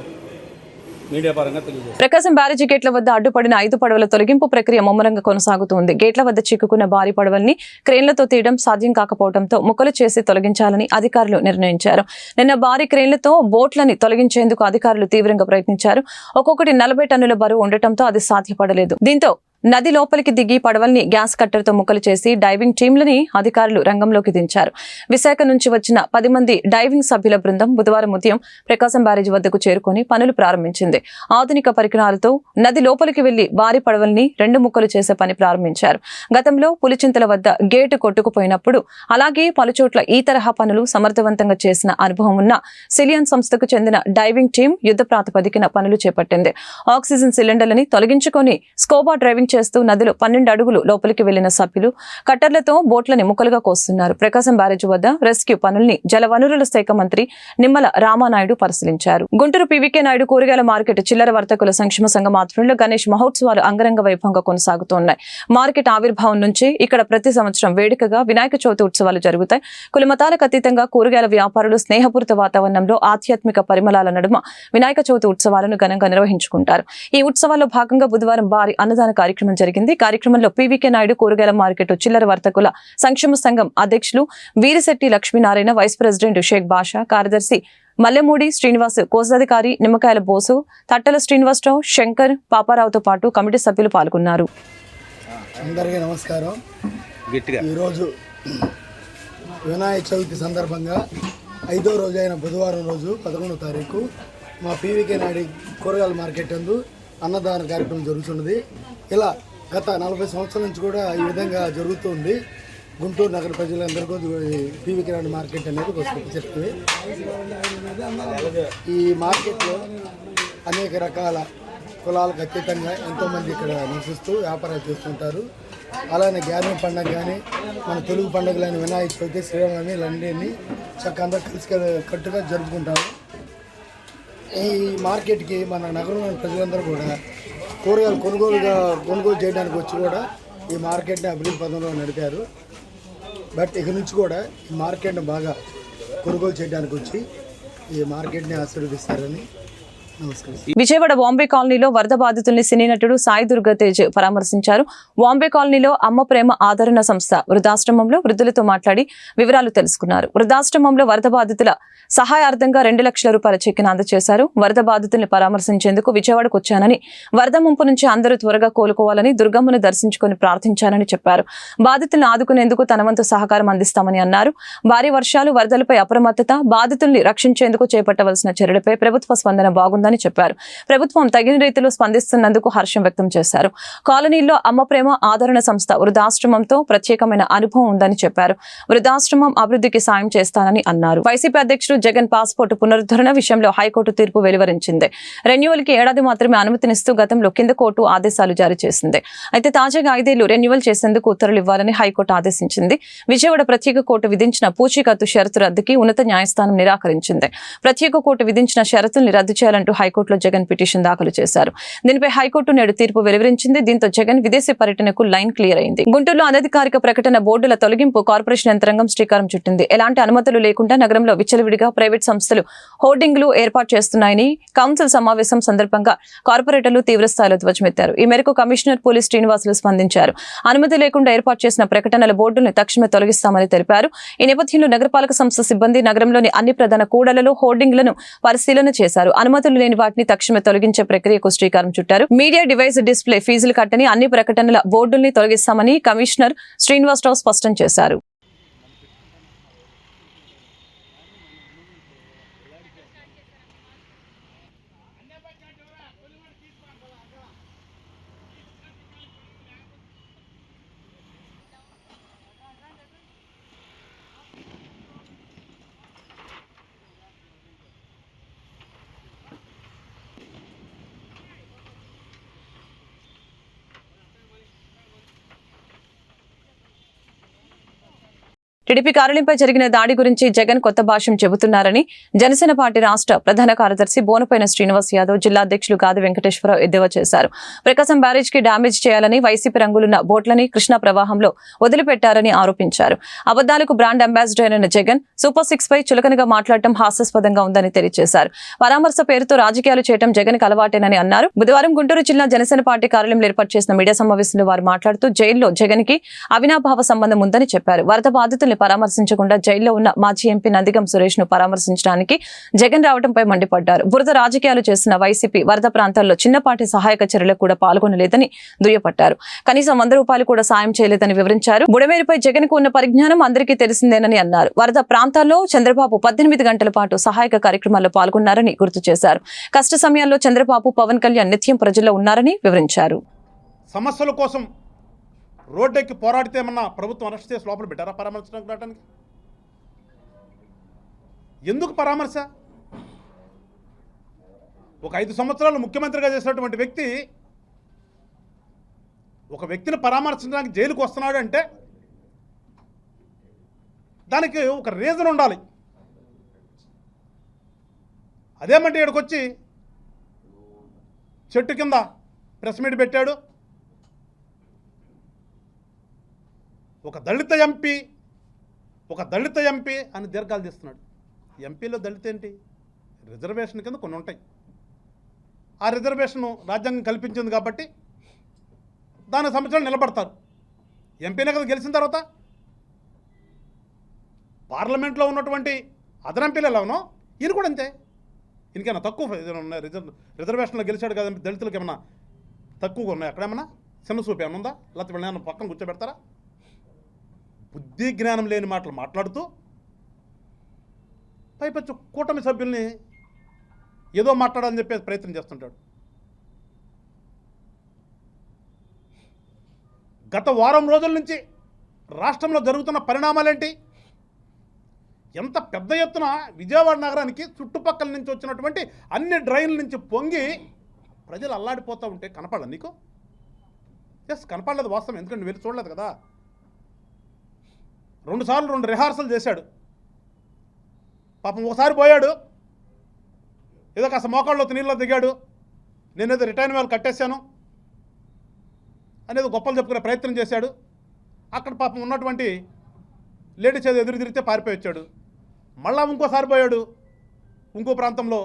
మీడియా పరంగా తెలియజేస్తాం. ప్రకాశం బ్యారేజీ గేట్ల వద్ద అడ్డుపడిన 5 పడవల తొలగింపు ప్రక్రియ ముమ్మరంగా కొనసాగుతోంది. గేట్ల వద్ద చిక్కుకున్న భారీ పడవల్ని క్రేన్లతో తీయడం సాధ్యం కాకపోవడంతో ముక్కలు చేసి తొలగించాలని అధికారులు నిర్ణయించారు. నిన్న భారీ క్రేన్లతో బోట్లని తొలగించేందుకు అధికారులు తీవ్రంగా ప్రయత్నించారు. ఒక్కొక్కటి 40 టన్నుల బరువు ఉండటంతో అది సాధ్యపడలేదు. దీంతో నది లోపలికి దిగి పడవల్ని గ్యాస్ కట్టర్తో ముక్కలు చేసి డైవింగ్ టీంలని అధికారులు రంగంలోకి దించారు. విశాఖ నుంచి వచ్చిన 10 మంది డైవింగ్ సభ్యుల బృందం బుధవారం ఉదయం ప్రకాశం బ్యారేజీ వద్దకు చేరుకుని పనులు ప్రారంభించింది. ఆధునిక పరికరాలతో నది లోపలికి వెళ్లి భారీ పడవల్ని 2 ముక్కలు చేసే పని ప్రారంభించారు. గతంలో పులిచింతల వద్ద గేటు కొట్టుకుపోయినప్పుడు అలాగే పలుచోట్ల ఈ తరహా పనులు సమర్థవంతంగా చేసిన అనుభవం ఉన్న సిలియన్ సంస్థకు చెందిన డైవింగ్ టీం యుద్ధ ప్రాతిపదికన పనులు చేపట్టింది. ఆక్సిజన్ సిలిండర్లని తొలగించుకొని స్కోబా డ్రైవింగ్ చేస్తూ నదిలో 12 అడుగులు లోపలికి వెళ్లిన సభ్యులు కట్టర్లతో బోట్లని ముక్కలుగా కోస్తున్నారు. ప్రకాశం బ్యారేజీ వద్ద రెస్క్యూ పనుల్ని జలవనరుల శాఖ మంత్రి నిమ్మల రామానాయుడు పరిశీలించారు. గుంటూరు పీవీకే నాయుడు కూరగాయల మార్కెట్ చిల్లర వర్తకుల సంక్షేమ సంఘం ఆధ్వర్యంలో గణేష్ మహోత్సవాలు అంగరంగ వైభవంగా కొనసాగుతున్నాయి. మార్కెట్ ఆవిర్భావం నుంచి ఇక్కడ ప్రతి సంవత్సరం వేడుకగా వినాయక చవితి ఉత్సవాలు జరుగుతాయి. కులమతాలకు అతీతంగా కూరగాయల వ్యాపారులు స్నేహపూరిత వాతావరణంలో ఆధ్యాత్మిక పరిమళాల నడుమ వినాయక చవితి ఉత్సవాలను ఘనంగా నిర్వహించుకుంటారు. ఈ ఉత్సవాల్లో భాగంగా బుధవారం భారీ అన్నదాన కార్యక్రమం జరిగింది. కార్యక్రమంలో పీవీకే నాయుడు కూరగాయల మార్కెట్ చిల్లర వర్తకుల సంక్షేమ సంఘం అధ్యక్షులు వీరిశెట్టి లక్ష్మీనారాయణ, వైస్ ప్రెసిడెంట్ షేక్ బాషా, కార్యదర్శి మల్లెమూడి శ్రీనివాస్, కోశాధికారి నిమ్మకాయల బోసు, తట్టల శ్రీనివాసరావు, శంకర్, పాపారావుతో పాటు కమిటీ సభ్యులు పాల్గొన్నారు. అందరికీ నమస్కారం. ఈరోజు వినాయక చవితి సందర్భంగా 5వ రోజు అయిన బుధవారం రోజు 11వ తారీఖు మా పీవీకే నాయుడు కూరగాయల మార్కెట్ నందు అన్నదాన కార్యక్రమం జరుగుతున్నది. ఇలా గత 40 సంవత్సరాల నుంచి కూడా ఈ విధంగా జరుగుతుంది. గుంటూరు నగర ప్రజలందరికీ పీవీకే నాయుడు మార్కెట్ అనేది ఒక స్పెషలిటీ. ఈ మార్కెట్లో అనేక రకాల కులాలకు అతీతంగా ఎంతోమంది ఇక్కడ నివసిస్తూ వ్యాపారాలు చేస్తుంటారు. అలానే గ్యాదరింగ్ పండుగ కానీ మన తెలుగు పండుగలైన వినాయక చవితి, శ్రీరామనవమి ఇలాంటివన్నీ చక్కగా అందరూ కలిసి కట్టుగా జరుపుకుంటాము. ఈ మార్కెట్కి మన నగరంలోని ప్రజలందరూ కూడా కూరగాయలు కొనుగోలు చేయడానికి వచ్చి కూడా ఈ మార్కెట్ని అభివృద్ధి పదంలో నడిపారు. బట్ ఇక నుంచి కూడా ఈ మార్కెట్ని బాగా కొనుగోలు చేయడానికి వచ్చి ఈ మార్కెట్ని ఆశీర్వదిస్తారని నమస్కారం. విజయవాడ బాంబే కాలనీలో వరద బాధితుల్ని సినీ నటుడు సాయి దుర్గా తేజ్ పరామర్శించారు. బాంబే కాలనీలో అమ్మ ప్రేమ ఆదరణ సంస్థ వృద్ధాశ్రమంలో వృద్ధులతో మాట్లాడి వివరాలు తెలుసుకున్నారు. వృద్ధాశ్రమంలో వరద బాధితుల సహాయార్థంగా 2 లక్షల రూపాయల చెక్కును అందజేశారు. వరద బాధితుల్ని పరామర్శించేందుకు విజయవాడకు వచ్చానని, వరద ముంపు నుంచి అందరూ త్వరగా కోలుకోవాలని, దుర్గమ్మను దర్శించుకుని ప్రార్థించానని చెప్పారు. బాధితుల్ని ఆదుకునేందుకు తన వంతు సహకారం అందిస్తామని అన్నారు. భారీ వర్షాలు, వరదలపై అప్రమత్తత, బాధితుల్ని రక్షించేందుకు చేపట్టవలసిన చర్యలపై ప్రభుత్వ స్పందన బాగుందని చెప్పారు. ప్రభుత్వం తగిన రీతిలో స్పందిస్తున్నందుకు హర్షం వ్యక్తం చేశారు. కాలనీలో అమ్మ ప్రేమ ఆదరణ సంస్థ వృద్ధాశ్రమంతో ప్రత్యేకమైన అనుభవం ఉందని చెప్పారు. వృద్ధాశ్రమం అభివృద్ధికి సాయం చేస్తానని అన్నారు. వైసీపీ అధ్యక్షుడు జగన్ పాస్పోర్టు పునరుద్ధరణ విషయంలో హైకోర్టు తీర్పు వెలువరించింది. రెన్యువల్ కి ఏడాది మాత్రమే అనుమతినిస్తూ గతంలో కింద కోర్టు ఆదేశాలు జారీ చేసింది. అయితే తాజాగా 5 ఏళ్లు రెన్యువల్ చేసేందుకు ఉత్తర్వులు ఇవ్వాలని హైకోర్టు ఆదేశించింది. విజయవాడ ప్రత్యేక కోర్టు విధించిన పూచీకత్తు షరతు రద్దుకి ఉన్నత న్యాయస్థానం నిరాకరించింది. ప్రత్యేక కోర్టు విధించిన షరతుల్ని రద్దు చేయాలంటూ హైకోర్టులో జగన్ పిటిషన్ దాఖలు చేశారు. దీనిపై హైకోర్టు నేడు తీర్పు వెలువరించింది. దీంతో జగన్ విదేశీ పర్యటనకు లైన్ క్లియర్ అయింది. గుంటూరులో అనధికారిక ప్రకటన బోర్డుల తొలగింపు కార్పొరేషన్ యంత్రాంగం శ్రీకారం చుట్టింది. ఎలాంటి అనుమతులు లేకుండా నగరంలో విచ్చలవిడిగా ప్రైవేట్ సంస్థలు హోర్డింగ్లు ఏర్పాటు చేస్తున్నాయని కౌన్సిల్ సమావేశం సందర్భంగా కార్పొరేటర్లు తీవ్రస్థాయిలో ధ్వజమెత్తారు. ఈ మేరకు కమిషనర్ పోలీస్ శ్రీనివాసులు స్పందించారు. అనుమతి లేకుండా ఏర్పాటు చేసిన ప్రకటనల బోర్డులను తక్షణమే తొలగిస్తామని తెలిపారు. ఈ నేపథ్యంలో నగరపాలక సంస్థ సిబ్బంది నగరంలోని అన్ని ప్రధాన కూడళ్లలో హోర్డింగ్లను పరిశీలన చేశారు. అనుమతులు లేని వాటిని తక్షణమే తొలగించే ప్రక్రియకు శ్రీకారం చుట్టారు. మీడియా డివైస్ డిస్ప్లే ఫీజులు కట్టని అన్ని ప్రకటనల బోర్డుల్ని తొలగిస్తామని కమిషనర్ శ్రీనివాసరావు స్పష్టం చేశారు. టీడీపీ కార్యాలయంపై జరిగిన దాడి గురించి జగన్ కొత్త భాష్యం చెబుతున్నారని జనసేన పార్టీ రాష్ట్ర ప్రధాన కార్యదర్శి బోనపైన శ్రీనివాస్ యాదవ్, జిల్లా అధ్యక్షులు గాది వెంకటేశ్వరరావు ఎద్దేవా చేశారు. ప్రకాశం బ్యారేజ్ కి డ్యామేజ్ చేయాలని వైసీపీ రంగులున్న బోట్లని కృష్ణా ప్రవాహంలో వదిలిపెట్టారని ఆరోపించారు. అబద్దాలకు బ్రాండ్ అంబాసిడర్ అయిన జగన్ సూపర్ 6 పై చులకనగా మాట్లాడటం హాస్యాస్పదంగా ఉందని తెలియజేశారు. పరామర్శ పేరుతో రాజకీయాలు చేయడం జగన్ కు అలవాటేనని అన్నారు. బుధవారం గుంటూరు జిల్లా జనసేన పార్టీ కార్యాలయంలో ఏర్పాటు చేసిన మీడియా సమావేశంలో వారు మాట్లాడుతూ జైల్లో జగన్ కి అవినాభావ సంబంధం ఉందని చెప్పారు. వరద బాధితుల్ని పరామర్శించకుండా జైల్లో ఉన్న మాజీ ఎంపీ నందిగం సురేష్ ను పరామర్శించడానికి జగన్ రావడంపై మండిపడ్డారు. బురద రాజకీయాలు చేసిన వైసీపీ వరద ప్రాంతాల్లో చిన్నపాటి సహాయక చర్యలకు కూడా పాల్గొనలేదని దుయ్యపట్టారు. కనీసం 100 రూపాయలు కూడా సాయం చేయలేదని వివరించారు. బుడమేరుపై జగన్ కు ఉన్న పరిజ్ఞానం అందరికీ తెలిసిందేనని అన్నారు. వరద ప్రాంతాల్లో చంద్రబాబు 18 గంటల పాటు సహాయక కార్యక్రమాల్లో పాల్గొన్నారని గుర్తు చేశారు. కష్ట సమయాల్లో చంద్రబాబు, పవన్ కళ్యాణ్ నిత్యం ప్రజల్లో ఉన్నారని వివరించారు. సమస్యల కోసం రోడ్డెక్కి పోరాడితే ఏమన్నా ప్రభుత్వం అరెస్ట్ చేసి లోపల పెట్టారా పరామర్శించడానికి రావడానికి? ఎందుకు పరామర్శ? ఒక 5 సంవత్సరాలు ముఖ్యమంత్రిగా చేసినటువంటి వ్యక్తి ఒక వ్యక్తిని పరామర్శించడానికి జైలుకు వస్తున్నాడు అంటే దానికి ఒక రీజన్ ఉండాలి. అదేమంటే ఇక్కడికి వచ్చి చెట్టు కింద ప్రెస్ మీట్ పెట్టాడు. ఒక దళిత ఎంపీ అని దీర్ఘాలు తీస్తున్నాడు. ఎంపీలో దళిత ఏంటి? రిజర్వేషన్ కింద కొన్ని ఉంటాయి. ఆ రిజర్వేషన్ రాజ్యాంగం కల్పించింది కాబట్టి దాని సంవత్సరాలు నిలబడతారు. ఎంపీనే కదా గెలిచిన తర్వాత. పార్లమెంట్లో ఉన్నటువంటి అదర్ ఎంపీలు ఎలాగనో ఈయన కూడా అంతే. ఈయనకైనా తక్కువ రిజర్వేషన్లో గెలిచాడు కదా, దళితులకు ఏమన్నా తక్కువగా ఉన్నాయి? అక్కడేమన్నా చిన్న చూపు ఏమన్నా ఉందా? లేకపోతే వీళ్ళని పక్కన కూర్చోబెడతారా? బుద్ధి జ్ఞానం లేని మాటలు మాట్లాడుతూ పైపచ్చు కూటమి సభ్యుల్ని ఏదో మాట్లాడాలని చెప్పేసి ప్రయత్నం చేస్తుంటాడు. గత వారం రోజుల నుంచి రాష్ట్రంలో జరుగుతున్న పరిణామాలేంటి? ఎంత పెద్ద ఎత్తున విజయవాడ నగరానికి చుట్టుపక్కల నుంచి వచ్చినటువంటి అన్ని డ్రైన్ల నుంచి పొంగి ప్రజలు అల్లాడిపోతూ ఉంటే కనపడదు నీకు? ఎస్, కనపడలేదు వాస్తవం. ఎందుకంటే నువ్వు వెళ్ళి చూడలేదు కదా. 2 సార్లు 2 రిహార్సల్ చేశాడు పాపం. ఒకసారి పోయాడు, ఏదో కాస్త మోకాళ్ళలో నీళ్ళలో దిగాడు, నేనేదో రిటైన్ వాళ్ళు కట్టేశాను అనేది గొప్పలు చెప్పుకునే ప్రయత్నం చేశాడు. అక్కడ పాపం ఉన్నటువంటి లేడీస్ ఏదో ఎదురు తిరిగితే పారిపోయి వచ్చాడు. మళ్ళా ఇంకోసారి పోయాడు ఇంకో ప్రాంతంలో,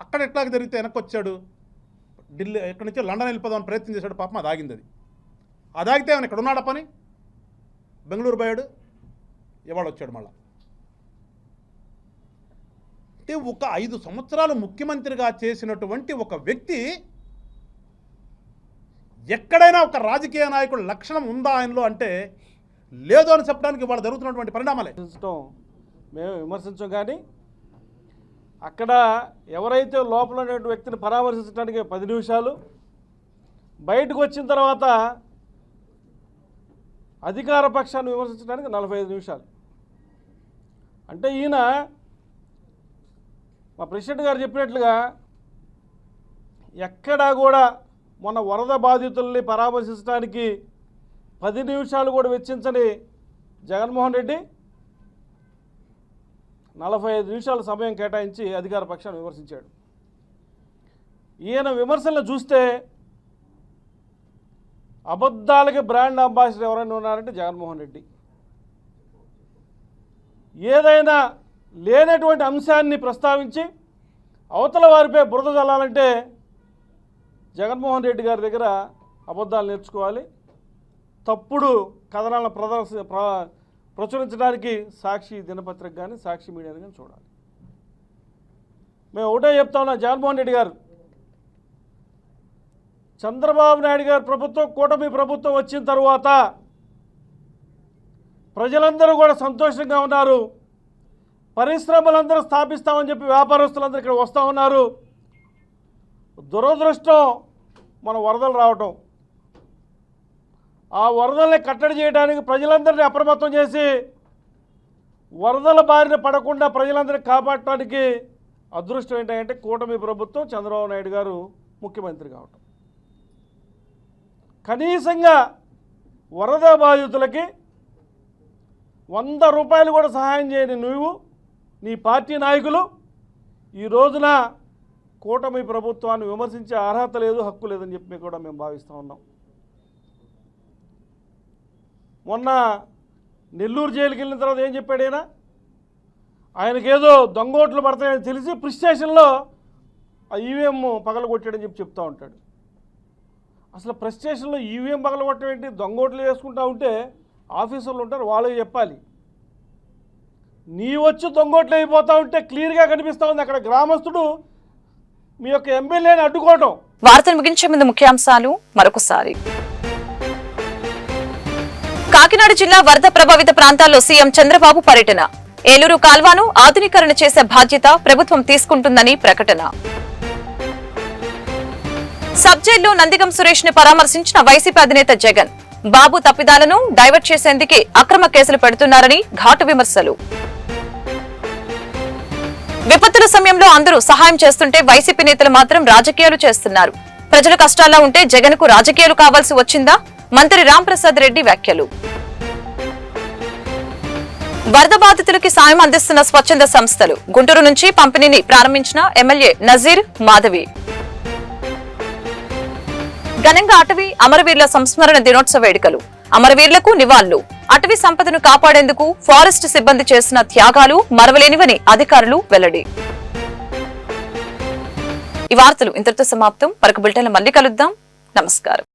అక్కడ ఎట్లాగ జరిగితే వెనక్కి వచ్చాడు. ఢిల్లీ ఎక్కడి నుంచి లండన్ వెళ్ళిపోదామని ప్రయత్నం చేశాడు. పాపం అది ఆగింది. అది ఆగితే ఆయన ఇక్కడ ఉన్నాడా పని? బెంగళూరు పోయాడు, ఇవాళ వచ్చాడు మళ్ళా. అంటే ఒక 5 సంవత్సరాలు ముఖ్యమంత్రిగా చేసినటువంటి ఒక వ్యక్తి ఎక్కడైనా ఒక రాజకీయ నాయకుడు లక్షణం ఉందా ఆయనలో అంటే లేదు అని చెప్పడానికి ఇవాళ జరుగుతున్నటువంటి పరిణామాలే. మేము విమర్శించాం, కానీ అక్కడ ఎవరైతే లోపల ఉన్న వ్యక్తిని పరామర్శించడానికి 10 నిమిషాలు, బయటకు వచ్చిన తర్వాత అధికార పక్షాన్ని విమర్శించడానికి 45 నిమిషాలు. అంటే ఈయన మా ప్రెసిడెంట్ గారు చెప్పినట్లుగా ఎక్కడా కూడా మొన్న వరద బాధితుల్ని పరామర్శించడానికి 10 నిమిషాలు కూడా వెచ్చించని జగన్మోహన్ రెడ్డి 45 నిమిషాల సమయం కేటాయించి అధికార పక్షాన్ని విమర్శించాడు. ఈయన విమర్శలను చూస్తే అబద్ధాలకి బ్రాండ్ అంబాసిడర్ ఎవరైనా ఉన్నారంటే జగన్మోహన్ రెడ్డి. ఏదైనా లేనటువంటి అంశాన్ని ప్రస్తావించి అవతల వారిపై బురద చల్లాలంటే జగన్మోహన్ రెడ్డి గారి దగ్గర అబద్ధాలు నేర్చుకోవాలి. తప్పుడు కథనాలను ప్రచురించడానికి సాక్షి దినపత్రిక కానీ సాక్షి మీడియాని కానీ చూడాలి. మేము ఒకటే చెప్తా ఉన్నాం, జగన్మోహన్ రెడ్డి గారు, చంద్రబాబు నాయుడు గారి ప్రభుత్వం, కూటమి ప్రభుత్వం వచ్చిన తర్వాత ప్రజలందరూ కూడా సంతోషంగా ఉన్నారు. పరిశ్రమలందరూ స్థాపిస్తామని చెప్పి వ్యాపారస్తులందరూ ఇక్కడ వస్తూ ఉన్నారు. దురదృష్టం మన వరదలు రావటం. ఆ వరదల్ని కట్టడి చేయడానికి ప్రజలందరినీ అప్రమత్తం చేసి వరదల బారిన పడకుండా ప్రజలందరినీ కాపాడటానికి అదృష్టం ఏంటంటే కూటమి ప్రభుత్వం, చంద్రబాబు నాయుడు గారు ముఖ్యమంత్రి కావటం. కనీసంగా వరద బాధితులకి 100 రూపాయలు కూడా సహాయం చేయని నువ్వు, నీ పార్టీ నాయకులు ఈ రోజున కూటమి ప్రభుత్వాన్ని విమర్శించే అర్హత లేదు, హక్కు లేదని చెప్పి కూడా మేము భావిస్తూ ఉన్నాం. మొన్న నెల్లూరు జైలుకి వెళ్ళిన తర్వాత ఏం చెప్పాడు ఆయనకేదో దొంగోట్లు పడతాయని తెలిసి ప్రిస్ స్టేషన్లో ఆ ఈవీఎం పగలగొట్టాడని చెప్పి చెప్తూ ఉంటాడు. అసలు ప్రెస్ స్టేషన్లో ఈవీఎం పగలగొట్టడం ఏంటి? దొంగోట్లు వేసుకుంటూ ఉంటే ఆఫీసర్లు ఉంటారు, వాళ్ళకి చెప్పాలి. నీ వచ్చి దొంగోట్లు అయిపోతూ ఉంటే క్లియర్గా కనిపిస్తూ ఉంది అక్కడ గ్రామస్తుడు మీ యొక్క ఎమ్మెల్యేని అడ్డుకోవడం. వార్తలు ముగించే ముందు ముఖ్యాంశాలు మరొకసారి. కాకినాడ జిల్లా వరద ప్రభావిత ప్రాంతాల్లో సీఎం చంద్రబాబు పర్యటన. ఏలూరు కాల్వను ఆధునీకరణ చేసే బాధ్యత ప్రభుత్వం తీసుకుంటుందని ప్రకటన. సబ్ జైల్లో నందిగం సురేష్ ని పరామర్శించిన వైసీపీ అధినేత జగన్. బాబు తప్పిదాలను డైవర్ట్ చేసేందుకే అక్రమ కేసులు పెడుతున్నారని ఘాటు విమర్శలు. విపత్తుల సమయంలో అందరూ సహాయం చేస్తుంటే వైసీపీ నేతలు మాత్రం రాజకీయాలు చేస్తున్నారు. ప్రజల కష్టాల్లో ఉంటే జగన్ కు రాజకీయాలు కావాల్సి వచ్చిందా? మంత్రి రాంప్రసాద్ రెడ్డి వ్యాఖ్యలు. వరద బాధితులకి సాయం అందిస్తున్న స్వచ్ఛంద సంస్థలు. గుంటూరు నుంచి పంపిణీని ప్రారంభించిన ఎమ్మెల్యే నజీర్ మాధవి. ఘనంగా అటవీ అమరవీరుల సంస్మరణ దినోత్సవ వేడుకలు. అమరవీరులకు నివాళులు. అటవీ సంపదను కాపాడేందుకు ఫారెస్ట్ సిబ్బంది చేసిన త్యాగాలు మరవలేనివని అధికారులు వెల్లడి. ఈ వార్తలు ఇంతటితో సమాప్తం. మరొక బులెటిన్లో మళ్ళీ కలుద్దాం. నమస్కారం.